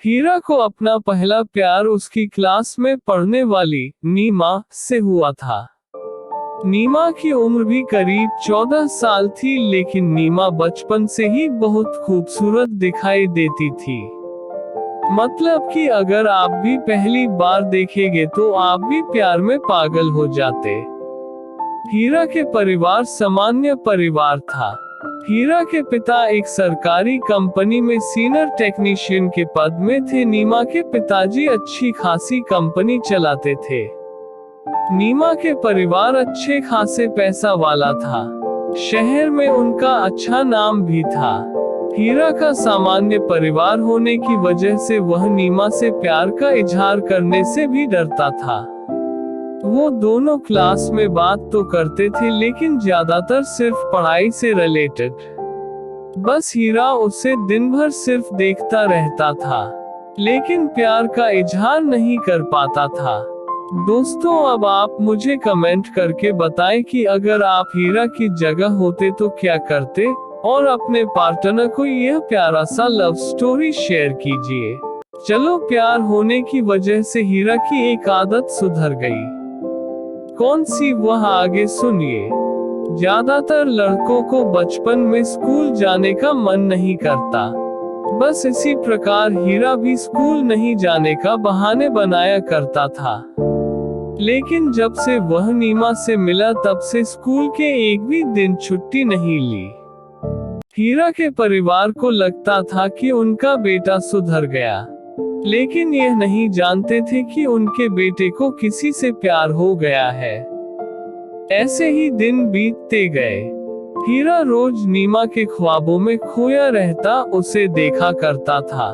हीरा को अपना पहला प्यार उसकी क्लास में पढ़ने वाली नीमा से हुआ था। नीमा की उम्र भी करीब 14 साल थी, लेकिन नीमा बचपन से ही बहुत खूबसूरत दिखाई देती थी। मतलब कि अगर आप भी पहली बार देखेंगे तो आप भी प्यार में पागल हो जाते। हीरा के परिवार सामान्य परिवार था। हीरा के पिता एक सरकारी कंपनी में सीनियर टेक्नीशियन के पद में थे। नीमा के पिताजी अच्छी खासी कंपनी चलाते थे। नीमा के परिवार अच्छे खासे पैसा वाला था। शहर में उनका अच्छा नाम भी था। हीरा का सामान्य परिवार होने की वजह से वह नीमा से प्यार का इजहार करने से भी डरता था। वो दोनों क्लास में बात तो करते थे, लेकिन ज्यादातर सिर्फ पढ़ाई से रिलेटेड। बस हीरा उसे दिन भर सिर्फ देखता रहता था, लेकिन प्यार का इजहार नहीं कर पाता था। दोस्तों, अब आप मुझे कमेंट करके बताएं कि अगर आप हीरा की जगह होते तो क्या करते, और अपने पार्टनर को यह प्यारा सा लव स्टोरी शेयर कीजिए। चलो, प्यार होने की वजह से हीरा की एक आदत सुधर गई। कौन सी, वह आगे सुनिए। ज्यादातर लड़कों को बचपन में स्कूल जाने का मन नहीं करता। बस इसी प्रकार हीरा भी स्कूल नहीं जाने का बहाने बनाया करता था। लेकिन जब से वह नीमा से मिला तब से स्कूल के एक भी दिन छुट्टी नहीं ली। हीरा के परिवार को लगता था कि उनका बेटा सुधर गया, लेकिन यह नहीं जानते थे कि उनके बेटे को किसी से प्यार हो गया है। ऐसे ही दिन बीतते गए। हीरा रोज नीमा के ख्वाबों में खोया रहता, उसे देखा करता था।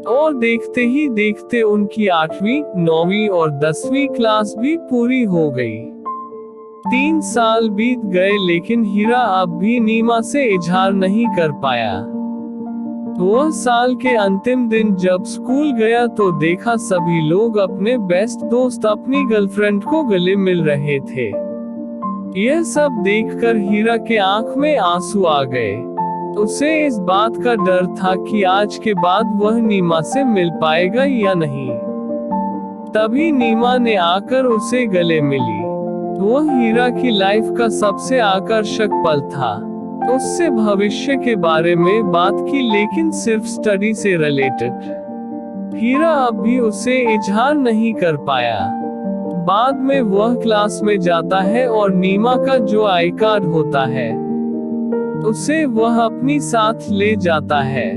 और देखते ही देखते उनकी 8वीं, 9वीं और 10वीं क्लास भी पूरी हो गई। 3 साल बीत गए, लेकिन हीरा अब भी नीमा से इजहार नहीं कर पाया। वह साल के अंतिम दिन जब स्कूल गया तो देखा सभी लोग अपने बेस्ट दोस्त अपनी गर्लफ्रेंड को गले मिल रहे थे। यह सब देखकर हीरा के आंख में आंसू आ गए। उसे इस बात का डर था कि आज के बाद वह नीमा से मिल पाएगा या नहीं। तभी नीमा ने आकर उसे गले मिली। वह हीरा की लाइफ का सबसे आकर्षक पल था। उससे भविष्य के बारे में बात की, लेकिन सिर्फ स्टडी से रिलेटेड। हीरा अब भी उसे इजहार नहीं कर पाया। बाद में वह क्लास में जाता है और नीमा का जो आई कार्ड होता है उसे वह अपनी साथ ले जाता है,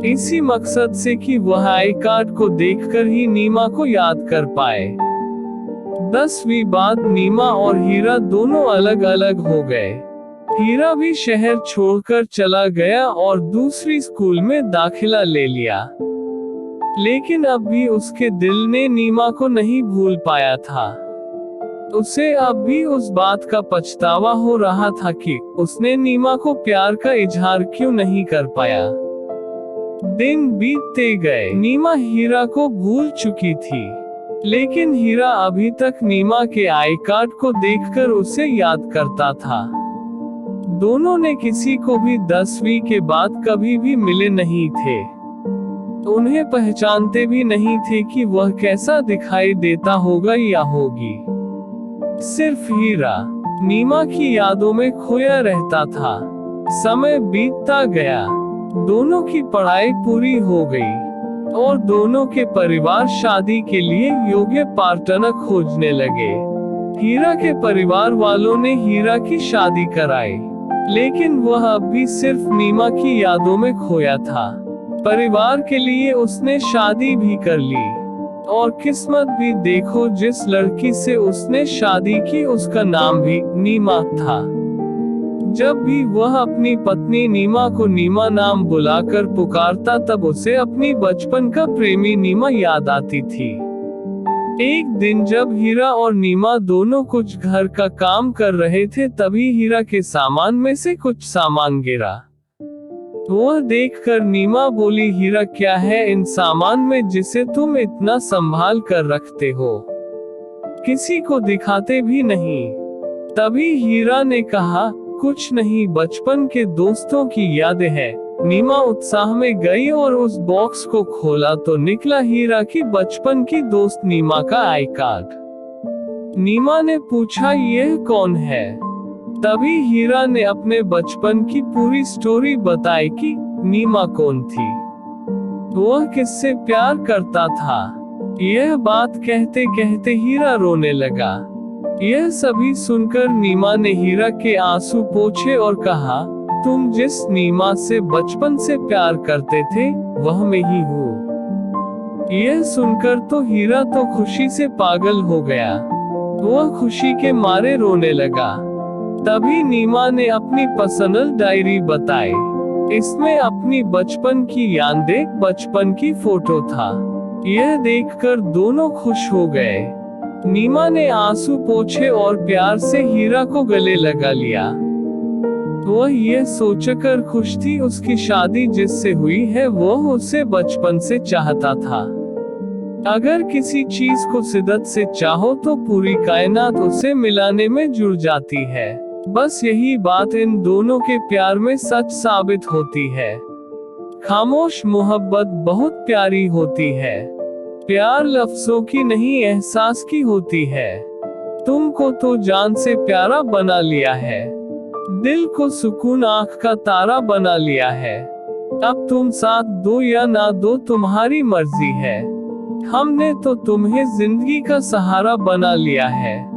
इसी मकसद से कि वह आई कार्ड को देखकर ही नीमा को याद कर पाए। 10वीं बाद नीमा और हीरा दोनों अलग अलग हो गए। हीरा भी शहर छोड़कर चला गया और दूसरी स्कूल में दाखिला ले लिया। लेकिन अब भी उसके दिल ने नीमा को नहीं भूल पाया था। उसे अब भी उस बात का पछतावा हो रहा था कि उसने नीमा को प्यार का इजहार क्यों नहीं कर पाया। दिन बीतते गए। नीमा हीरा को भूल चुकी थी, लेकिन हीरा अभी तक नीमा के आई कार्ड को देखकर उसे याद करता था। दोनों ने किसी को भी 10वीं के बाद कभी भी मिले नहीं थे। उन्हें पहचानते भी नहीं थे कि वह कैसा दिखाई देता होगा या होगी। सिर्फ हीरा नीमा की यादों में खोया रहता था। समय बीतता गया। दोनों की पढ़ाई पूरी हो गई और दोनों के परिवार शादी के लिए योग्य पार्टनर खोजने लगे। हीरा के परिवार वालों ने हीरा की शादी कराई, लेकिन वह अब भी सिर्फ नीमा की यादों में खोया था। परिवार के लिए उसने शादी भी कर ली, और किस्मत भी देखो, जिस लड़की से उसने शादी की उसका नाम भी नीमा था। जब भी वह अपनी पत्नी नीमा को नीमा नाम बुलाकर पुकारता तब उसे अपनी बचपन का प्रेमी नीमा याद आती थी। एक दिन जब हीरा और नीमा दोनों कुछ घर का काम कर रहे थे, तभी हीरा के सामान में से कुछ सामान गिरा। वह देखकर नीमा बोली, हीरा क्या है इन सामान में जिसे तुम इतना संभाल कर रखते हो, किसी को दिखाते भी नहीं। तभी हीरा ने कहा, कुछ नहीं, बचपन के दोस्तों की यादें हैं, नीमा उत्साह में गई और उस बॉक्स को खोला तो निकला हीरा की बचपन की दोस्त नीमा का आई कार्ड। नीमा ने पूछा, यह कौन है? तभी हीरा ने अपने बचपन की पूरी स्टोरी बताई कि नीमा कौन थी, वह किससे प्यार करता था। यह बात कहते कहते हीरा रोने लगा। यह सभी सुनकर नीमा ने हीरा के आंसू पोंछे और कहा, तुम जिस नीमा से बचपन से प्यार करते थे, वह मैं ही हूँ। यह सुनकर तो हीरा तो खुशी से पागल हो गया। वह खुशी के मारे रोने लगा। तभी नीमा ने अपनी पर्सनल डायरी बताई। इसमें अपनी बचपन की यादें, बचपन की फोटो था। यह देखकर दोनों खुश हो गए। नीमा ने आंसू पोंछे और प्यार से हीरा को गले लगा लिया। वह यह सोचकर खुश थी उसकी शादी जिससे हुई है वह उसे बचपन से चाहता था। अगर किसी चीज को शिद्दत से चाहो तो पूरी कायनात उसे मिलाने में जुड़ जाती है। बस यही बात इन दोनों के प्यार में सच साबित होती है। खामोश मोहब्बत बहुत प्यारी होती है। प्यार लफ्जों की नहीं, एहसास की होती है। तुमको तो जान से प्यारा बना लिया है, दिल को सुकून आँख का तारा बना लिया है। अब तुम साथ दो या ना दो तुम्हारी मर्जी है, हमने तो तुम्हें जिंदगी का सहारा बना लिया है।